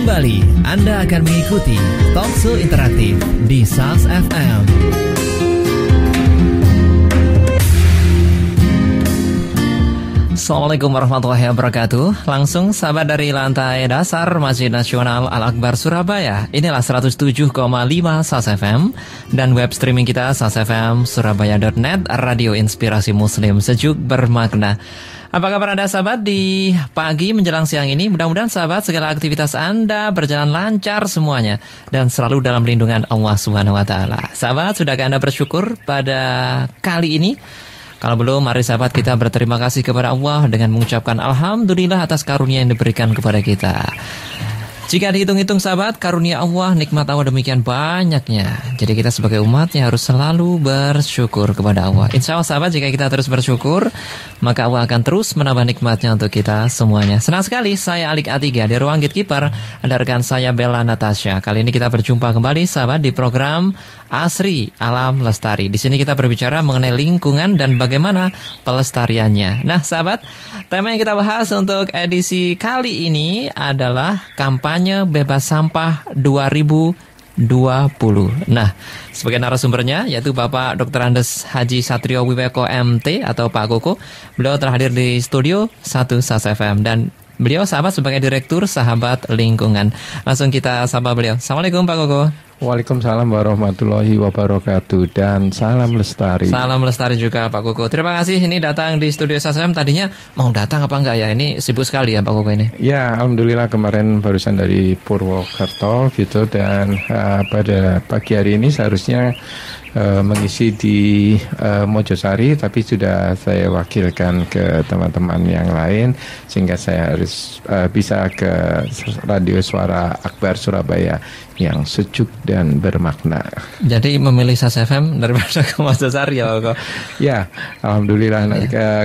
Kembali Anda akan mengikuti Talkshow Interaktif di SAS FM. Assalamualaikum warahmatullahi wabarakatuh. Langsung sahabat dari lantai dasar Masjid Nasional Al-Akbar Surabaya. Inilah 107,5 SAS FM dan web streaming kita sasfmsurabaya.net, radio inspirasi muslim sejuk bermakna. Apa kabar Anda sahabat di pagi menjelang siang ini? Mudah-mudahan sahabat segala aktivitas Anda berjalan lancar semuanya dan selalu dalam lindungan Allah Subhanahu wa taala. Sahabat, sudahkah Anda bersyukur pada kali ini? Kalau belum, mari sahabat kita berterima kasih kepada Allah dengan mengucapkan alhamdulillah atas karunia yang diberikan kepada kita. Jika dihitung-hitung sahabat, karunia Allah, nikmat Allah demikian banyaknya. Jadi kita sebagai umatnya harus selalu bersyukur kepada Allah. Insya Allah sahabat, jika kita terus bersyukur, maka Allah akan terus menambah nikmatnya untuk kita semuanya. Senang sekali, saya Alik A3 di ruang Gatekeeper. Ada rekan saya Bella Natasha. Kali ini kita berjumpa kembali sahabat di program Asri Alam Lestari. Di sini kita berbicara mengenai lingkungan dan bagaimana pelestariannya. Nah sahabat, tema yang kita bahas untuk edisi kali ini adalah kampanye bebas sampah 2020. Nah, sebagai narasumbernya yaitu Bapak Dr. Andes Haji Satrio Wiweko MT atau Pak Koko. Beliau telah hadir di studio 1 SAS FM dan beliau sahabat sebagai Direktur Sahabat Lingkungan. Langsung kita sapa beliau. Assalamualaikum Pak Koko. Waalaikumsalam warahmatullahi wabarakatuh dan salam lestari. Salam lestari juga Pak Koko. Terima kasih ini datang di studio SAS FM. Tadinya mau datang apa enggak ya? Ini sibuk sekali ya Pak Koko ini. Ya, alhamdulillah kemarin barusan dari Purwokerto gitu dan pada pagi hari ini seharusnya mengisi di Mojosari, tapi sudah saya wakilkan ke teman-teman yang lain sehingga saya harus bisa ke Radio Suara Akbar Surabaya yang sejuk dan bermakna. Jadi memilih SAS FM daripada ke Mojosari ya Pak? Ya, alhamdulillah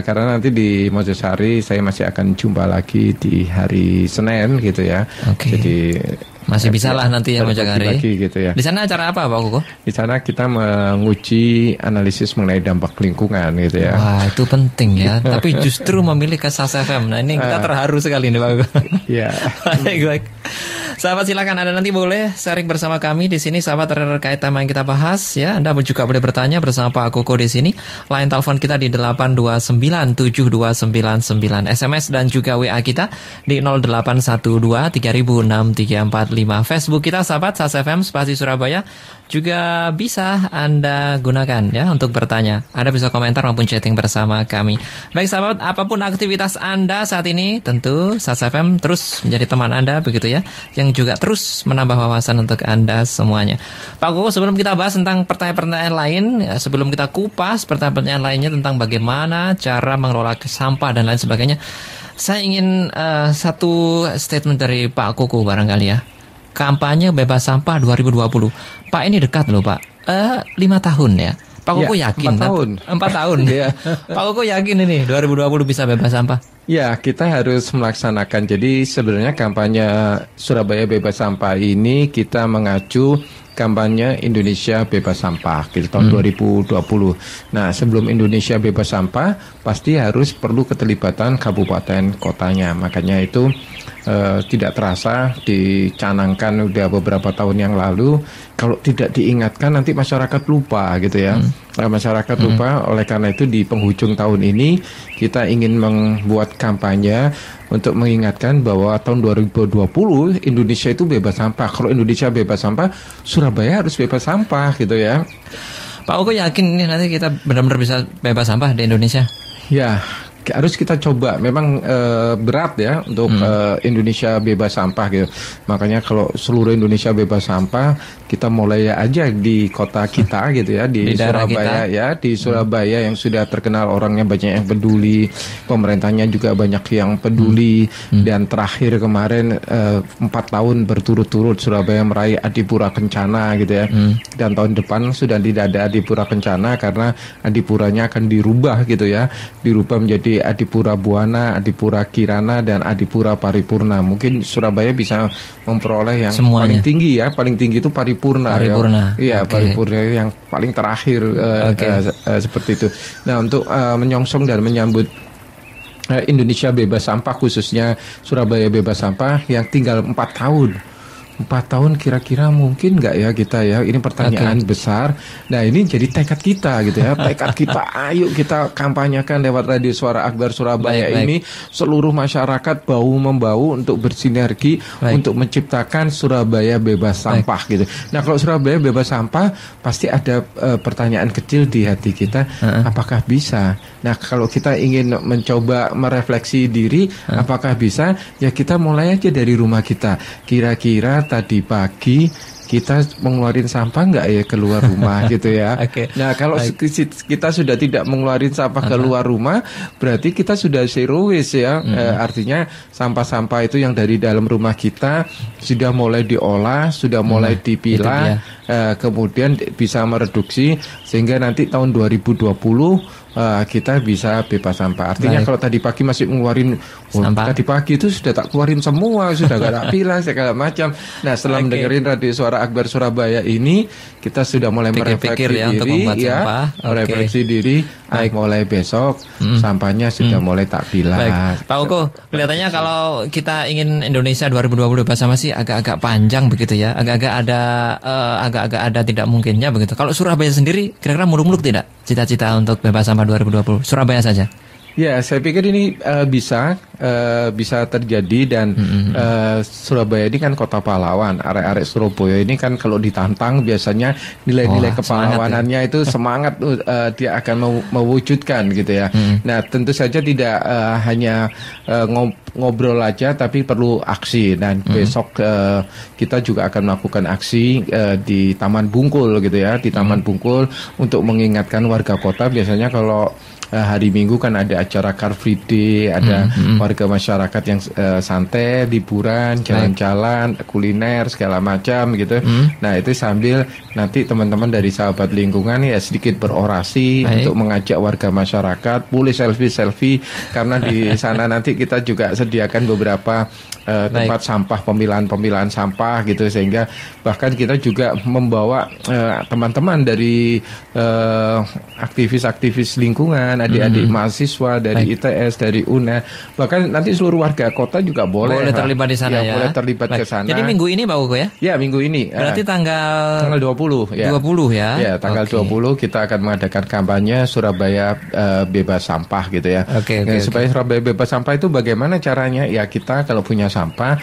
karena nanti di Mojosari saya masih akan jumpa lagi di hari Senin gitu ya. Okay. Jadi masih bisa lah nanti ya Mojosari. Gitu ya. Di sana acara apa Pak Koko? Di sana kita menguji analisis mengenai dampak lingkungan gitu ya. Wah, itu penting ya. Tapi justru memilih ke SAS FM. Nah, ini kita terharu sekali nih Pak Koko. Iya. Baik. Sahabat silakan Anda nanti boleh sharing bersama kami di sini sahabat terkait tema yang kita bahas ya. Anda juga boleh bertanya bersama Pak Koko di sini. Line telepon kita di 8297299, SMS dan juga WA kita di 0812306345. Facebook kita sahabat SAS FM Spasi Surabaya juga bisa Anda gunakan ya untuk bertanya. Anda bisa komentar maupun chatting bersama kami. Baik sahabat, apapun aktivitas Anda saat ini, tentu SAS FM terus menjadi teman Anda begitu ya, yang juga terus menambah wawasan untuk Anda semuanya. Pak Koko, sebelum kita bahas tentang pertanyaan-pertanyaan lain, ya, sebelum kita kupas pertanyaan-pertanyaan lainnya tentang bagaimana cara mengelola sampah dan lain sebagainya, saya ingin satu statement dari Pak Koko barangkali ya. Kampanye bebas sampah 2020. Pak, ini dekat loh Pak. 5 tahun ya. Pak Koko ya, yakin 4 tahun. 4 tahun ya. Pak Koko yakin ini 2020 bisa bebas sampah? Ya, kita harus melaksanakan. Jadi sebenarnya kampanye Surabaya Bebas Sampah ini kita mengacu kampanye Indonesia Bebas Sampah di tahun 2020. Nah, sebelum Indonesia Bebas Sampah pasti harus perlu keterlibatan kabupaten kotanya. Makanya itu tidak terasa dicanangkan udah beberapa tahun yang lalu. Kalau tidak diingatkan nanti masyarakat lupa gitu ya. Masyarakat lupa, oleh karena itu di penghujung tahun ini kita ingin membuat kampanye untuk mengingatkan bahwa tahun 2020 Indonesia itu bebas sampah. Kalau Indonesia bebas sampah, Surabaya harus bebas sampah gitu ya. Pak Koko yakin ini nanti kita benar-benar bisa bebas sampah di Indonesia? Ya, harus kita coba. Memang berat ya untuk Indonesia bebas sampah gitu. Makanya kalau seluruh Indonesia bebas sampah, kita mulai aja di kota kita gitu ya, di Surabaya ya, di Surabaya yang sudah terkenal orangnya banyak yang peduli, pemerintahnya juga banyak yang peduli. Dan terakhir kemarin 4 tahun berturut-turut Surabaya meraih Adipura Kencana gitu ya. Dan tahun depan sudah tidak ada Adipura Kencana karena Adipuranya akan dirubah gitu ya, dirubah menjadi Adipura Buana, Adipura Kirana, dan Adipura Paripurna. Mungkin Surabaya bisa memperoleh yang paling tinggi ya, paling tinggi itu Paripurna. Iya, Paripurna yang paling terakhir seperti itu. Nah, untuk menyongsong dan menyambut Indonesia bebas sampah, khususnya Surabaya bebas sampah, yang tinggal 4 tahun. 4 tahun kira-kira mungkin nggak ya kita ya? Ini pertanyaan besar. Nah, ini jadi tekad kita gitu ya. Tekad kita, ayo kita kampanyekan lewat Radio Suara Akbar Surabaya ini. Seluruh masyarakat bahu-membahu untuk bersinergi untuk menciptakan Surabaya bebas sampah gitu. Nah, kalau Surabaya bebas sampah, pasti ada pertanyaan kecil di hati kita, apakah bisa? Nah, kalau kita ingin mencoba merefleksi diri, apakah bisa? Ya kita mulai aja dari rumah kita. Kira-kira tadi pagi kita mengeluarin sampah nggak ya keluar rumah gitu ya. Nah, kalau kita sudah tidak mengeluarin sampah keluar rumah, berarti kita sudah zero waste ya. Artinya sampah-sampah itu yang dari dalam rumah kita sudah mulai diolah, sudah mulai dipilah, kemudian bisa mereduksi sehingga nanti tahun 2020 kita bisa bebas sampah. Artinya kalau tadi pagi masih mengeluarin tadi pagi itu sudah tak keluarin semua, sudah gak ada pilah segala macam. Nah, setelah mendengarin Radio Suara Akbar Surabaya ini, kita sudah mulai merefleksi diri merefleksi diri. Mulai besok sampahnya sudah mulai tak pilah. Pak Uko, kelihatannya kalau kita ingin Indonesia 2020 bebas sampah sih agak-agak panjang begitu ya, agak-agak ada tidak mungkinnya begitu. Kalau Surabaya sendiri kira-kira muluk-muluk tidak cita-cita untuk bebas sampah 2020 Surabaya saja? Ya, saya pikir ini bisa terjadi dan Surabaya ini kan kota pahlawan. Arek-arek Surabaya ini kan kalau ditantang biasanya nilai-nilai kepahlawanannya itu semangat dia akan mewujudkan gitu ya. Nah, tentu saja tidak hanya ngobrol aja, tapi perlu aksi. Dan besok kita juga akan melakukan aksi di Taman Bungkul gitu ya, di Taman Bungkul untuk mengingatkan warga kota. Biasanya kalau hari Minggu kan ada acara Car Free Day, ada warga masyarakat yang santai, liburan, jalan-jalan, kuliner segala macam gitu. Nah, itu sambil nanti teman-teman dari sahabat lingkungan ya sedikit berorasi untuk mengajak warga masyarakat boleh selfie karena di sana nanti kita juga sediakan beberapa tempat sampah, pemilahan sampah gitu, sehingga bahkan kita juga membawa teman-teman dari aktivis-aktivis lingkungan, adik-adik mahasiswa dari ITS, dari UNER, bahkan nanti seluruh warga kota juga boleh terlibat di sana ya. Boleh terlibat ke sana. Jadi minggu ini Pak Ugo ya? Ya, minggu ini. Berarti tanggal 20 ya. 20 ya. Ya, tanggal 20 kita akan mengadakan kampanye Surabaya bebas sampah gitu ya. Supaya Surabaya bebas sampah itu bagaimana caranya? Ya, kita kalau punya sampah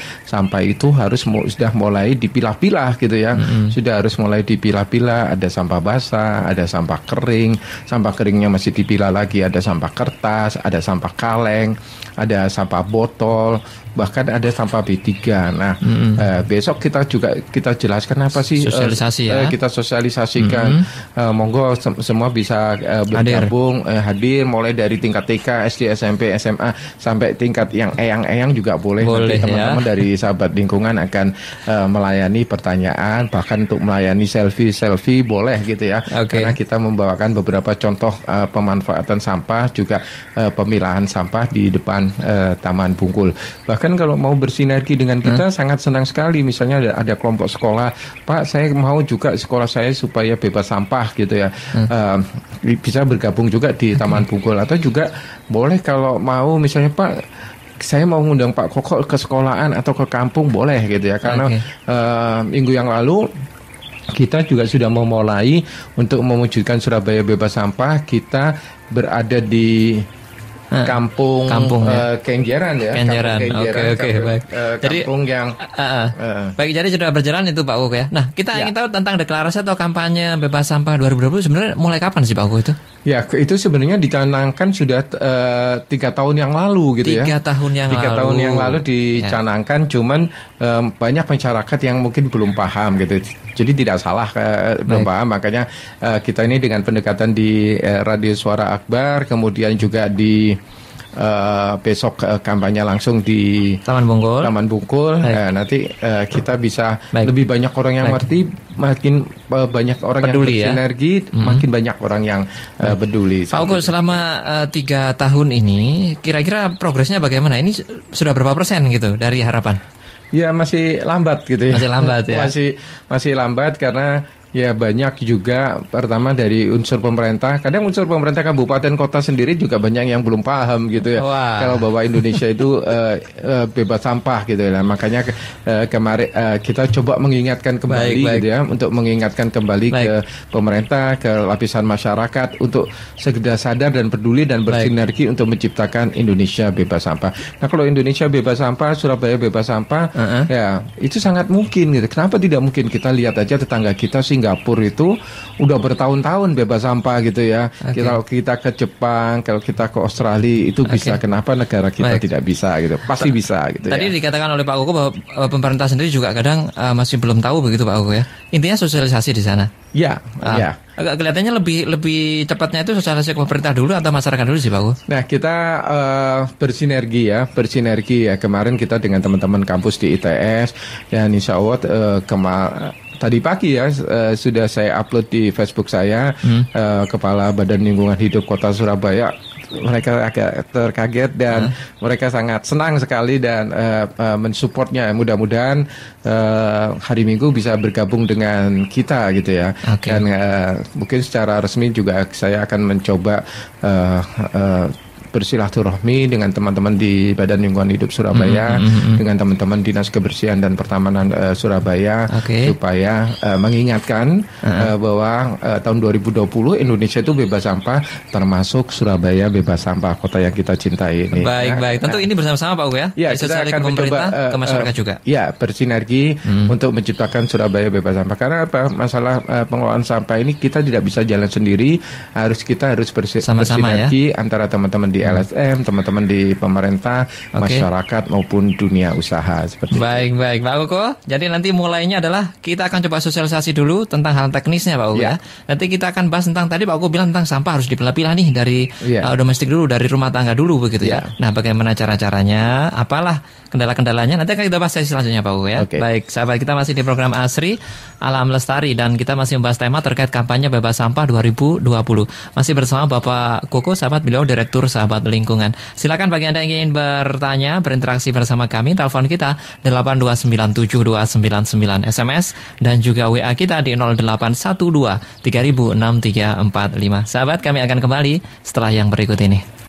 itu harus sudah mulai dipilah-pilah gitu ya. Sudah harus mulai dipilah-pilah, ada sampah basah, ada sampah kering. Sampah keringnya masih dipilah lagi, ada sampah kertas, ada sampah kaleng, ada sampah botol, bahkan ada sampah B3. Nah, besok kita jelaskan apa sih sosialisasi kita sosialisasikan. Monggo semua bisa bergabung, hadir mulai dari tingkat TK, SD, SMP, SMA sampai tingkat yang eyang-eyang juga boleh. Nanti teman-teman dari sahabat lingkungan akan melayani pertanyaan, bahkan untuk melayani selfie boleh gitu ya. Karena kita membawakan beberapa contoh pemanfaatan sampah, juga pemilahan sampah di depan Taman Bungkul. Bahkan kalau mau bersinergi dengan kita sangat senang sekali. Misalnya ada kelompok sekolah, Pak saya mau juga sekolah saya supaya bebas sampah gitu ya. Bisa bergabung juga di Taman Bungkul. Atau juga boleh kalau mau misalnya Pak saya mau ngundang Pak Koko ke sekolahan atau ke kampung, boleh gitu ya. Karena minggu yang lalu kita juga sudah memulai untuk mewujudkan Surabaya bebas sampah. Kita berada di kampung Kenjeran ya. Kenjeran. Oke, baik. Jadi kampung yang baik, jadi sudah berjalan itu Pak Ugo ya. Nah, kita ingin tahu tentang deklarasi atau kampanye bebas sampah 2020 sebenarnya mulai kapan sih Pak Ugo itu? Ya, itu sebenarnya dicanangkan sudah 3 tahun yang lalu gitu 3 tahun yang lalu dicanangkan, cuman banyak masyarakat yang mungkin belum paham gitu. Jadi tidak salah belum paham, makanya kita ini dengan pendekatan di Radio Suara Akbar, kemudian juga di besok kampanye langsung di Taman Bungkul. Nanti kita bisa lebih banyak orang yang ngerti, makin banyak orang peduli, yang bersinergi, makin banyak orang yang peduli. Pak Ugo, selama 3 tahun ini kira-kira progresnya bagaimana? Ini sudah berapa persen gitu dari harapan? Ya masih lambat gitu ya. Masih lambat ya. Masih lambat karena Ya banyak juga, pertama dari unsur pemerintah. Kadang unsur pemerintah kabupaten kota sendiri juga banyak yang belum paham gitu ya. Wah. Kalau bahwa Indonesia itu bebas sampah gitu ya. Makanya kemarin kita coba mengingatkan kembali gitu ya, untuk mengingatkan kembali ke pemerintah, ke lapisan masyarakat untuk segera sadar dan peduli dan bersinergi untuk menciptakan Indonesia bebas sampah. Nah kalau Indonesia bebas sampah, Surabaya bebas sampah, ya itu sangat mungkin gitu. Kenapa tidak mungkin? Kita lihat aja tetangga kita Singapura itu udah bertahun-tahun bebas sampah gitu ya. Kalau kita ke Jepang, kalau kita ke Australia itu bisa. Kenapa negara kita tidak bisa gitu? Pasti bisa gitu. Tadi dikatakan oleh Pak Koko bahwa pemerintah sendiri juga kadang masih belum tahu begitu Pak Koko ya. Intinya sosialisasi di sana. Ya. Agak kelihatannya lebih cepatnya itu sosialisasi ke pemerintah dulu atau masyarakat dulu sih Pak Koko? Nah kita bersinergi ya. Kemarin kita dengan teman-teman kampus di ITS dan insya Allah tadi pagi ya sudah saya upload di Facebook saya. Kepala Badan Lingkungan Hidup Kota Surabaya, mereka agak terkaget dan mereka sangat senang sekali dan mensupportnya. Mudah-mudahan hari Minggu bisa bergabung dengan kita gitu ya. Dan mungkin secara resmi juga saya akan mencoba bersilaturahmi dengan teman-teman di Badan Lingkungan Hidup Surabaya, dengan teman-teman Dinas Kebersihan dan Pertamanan Surabaya, supaya mengingatkan bahwa tahun 2020 Indonesia itu bebas sampah, termasuk Surabaya bebas sampah, kota yang kita cintai ini. Baik. Tentu ini bersama-sama Pak Ugo ya. Kita akan mencoba ke masyarakat juga. Ya, bersinergi untuk menciptakan Surabaya bebas sampah. Karena apa? Masalah pengelolaan sampah ini kita tidak bisa jalan sendiri. Kita harus bersinergi antara teman-teman di LSM, teman-teman di pemerintah, masyarakat maupun dunia usaha seperti itu. Baik Pak Koko. Jadi nanti mulainya adalah kita akan coba sosialisasi dulu tentang hal teknisnya Pak Koko ya. Nanti kita akan bahas tentang tadi Pak Koko bilang tentang sampah harus dipilah-pilah nih dari domestik dulu, dari rumah tangga dulu begitu ya. Nah, bagaimana cara-caranya, apalah kendala-kendalanya, nanti akan kita bahas sesi selanjutnya Pak Koko ya. Baik, sahabat, kita masih di program Asri Alam Lestari dan kita masih membahas tema terkait kampanye bebas sampah 2020. Masih bersama Bapak Koko, sahabat, beliau Direktur Sahabat Lingkungan. Silakan bagi Anda yang ingin bertanya, berinteraksi bersama kami, telepon kita 8297299, SMS dan juga WA kita di 0812 3006 345. Sahabat, kami akan kembali setelah yang berikut ini.